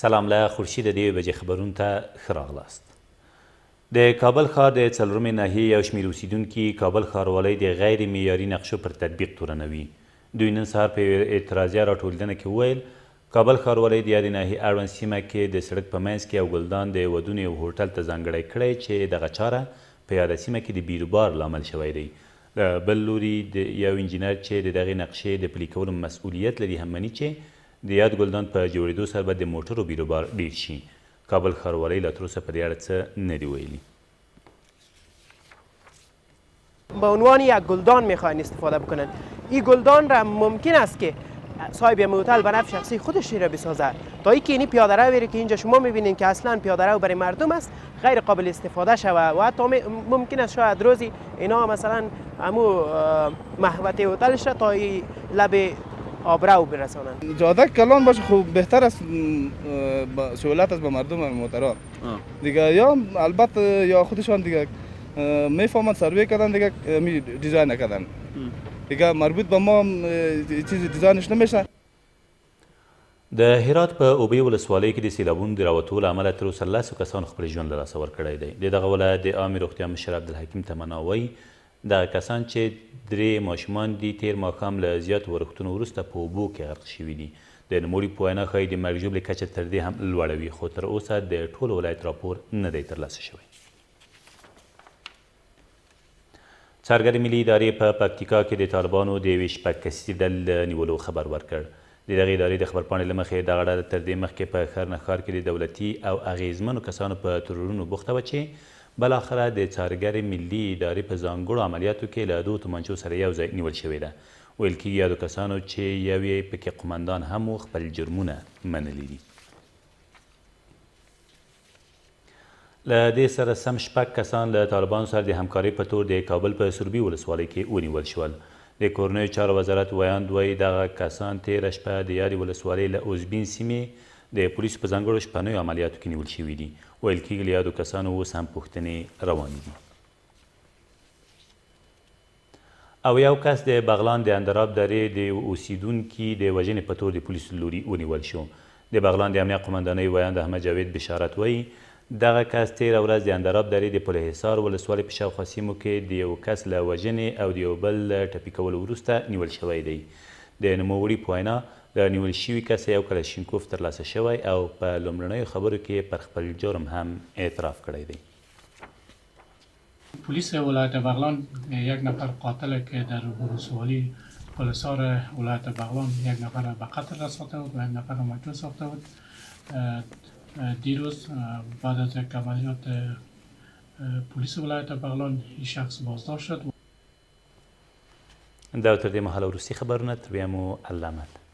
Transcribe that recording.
سلام له خورشید د 1 بجې خبرونو ته ښه راغلاست. د کابل ښار د څلورمې ناحیې یو شمېر اوسیدونکي کابل ښاروالۍ د غیر معیاري نقشو پر تطبیق تورنوي. دوی نن سهار په یوه اعتراضیه راټولېدنه کې وویل کابل ښاروالۍ د یادې ناحیې اړوند سیمه کې د سړک په منځ کې یو ګلدان د ودونو یو هوټل ته ځانګړی کړی چې دغه چاره په یاده سیمه کې د بیروبار لامل شوی دی. له بل لوري یو انجینر چې د دغې نقشې د پلي کولو مسؤلیت لري هم مني چې د یاد ګلدان په جوړېدو سره به د موټرو بیروبار ډیر شي. کابل ښاروالۍ لا تراوسه په دې اړه څه نه دي ویلي. به عنوان یک گلدان میخواین استفاده بکنن. این گلدان را ممکن است که صاحب هتل به نفع شخصی خودش را بسازه تا اینکه این پیاده رو بره که اینجا شما میبینید که اصلا پیاده رو برای مردم است غیر قابل استفاده شوه و حتی ممکن است شاید روزی اینا مثلا همو محوطه هتلش را تا لب آبرو برسانند. جاده کلان باشه خوب بهتر است، سهولت است به مردم و موترها دیگه. یا البته یا خودشان دیگه میفهمند سروی کردن دیگه دیزاین نکردن دیگه مربوط به ما چیزی دیزاینش نمیشه. د هرات په اوبې ولسوالۍ کې د سیلابونو د راوتو له امله تر اوسه 10 کسانو خپل ژوند له لاسه ورکړی دی. د دغه ولایت د عامې روغتیا مشر عبدالحکیم تمنا وایي دغه کسان چې 3 ماشومان دي تیر ماښام له زیاتو ورښتونو وروسته په اوبو کې غرق شوي دي. د نوموړي په وینا ښایي د مرګ ژوبلې کچه تر دې هم لوړه وي خو تر اوسه د ټول ولایت راپور نه دی ترلاسه شوی. څارګرې ملي ادارې په پکتیکا کې د طالبانو د یوې شپږ کسیزې ډلې د نیولو خبر ورکړ. د دغې ادارې د خبرپاڼې له مخې دغه ډله تر دې مخکې په ښرنه ښار کې د دولتي او اغیزمنو کسانو په ترورونو بوخته وه چې بالاخره د څارګرې ملي ادارې په ځانګړو عملیاتو کې له 2 تومانچو سره یو ځای نیول شوې ده. ویل کېږي یادو کسانو چې یو یې پکې قمندان هم و خپل جرمونه منلي دي. له دې سره سم 6 کسان له طالبانو سره د همکارۍ په تور د کابل په سروبي ولسوالۍ کې ونیول شول. د کورنیو چارو وزارت ویاند وایي دغه کسان تېره شپه د یادې ولسوالۍ له اوزبین سیمې د پولیسو په ځانګړو شپنیو عملیاتو کې نیول شوي دي. ویل کېږي له یادو کسانو اوس هم پوښتنې روانې دي. او یو کس د بغلان د اندراب درې د اوسیدونکي د وژنې په تور د پولیسو لوري ونیول شو. د بغلان د امنیه قمندانۍ ویاند احمد جاوید بشارت وایي دغه کس تېره ورځ د اندراب درې د پل حصار ولسوالۍ په شاوخوا سیمو کې د یو کس له وژنې او د یو بل له ټپي کولو وروسته نیول شوی دی. د نوموړي په وینا د نیول شوي کس یو کلشینکوف ترلاسه شوی او په لومړنیو خبرو کې پر خپل جرم هم اعتراف کړی دی. پلیس ولایت بغلان یک نفر قاتل که در ولسوالی پلسار ولایت بغلان یک نفر به قتل رسانده بود و یک نفر مجروح ساخته بود. دیروز بعد از یک عملیات پلیس ولایت بغلان این شخص بازداشت شد. دا تر دې مهاله وروستي خبرونه تر بیا مو الله امد.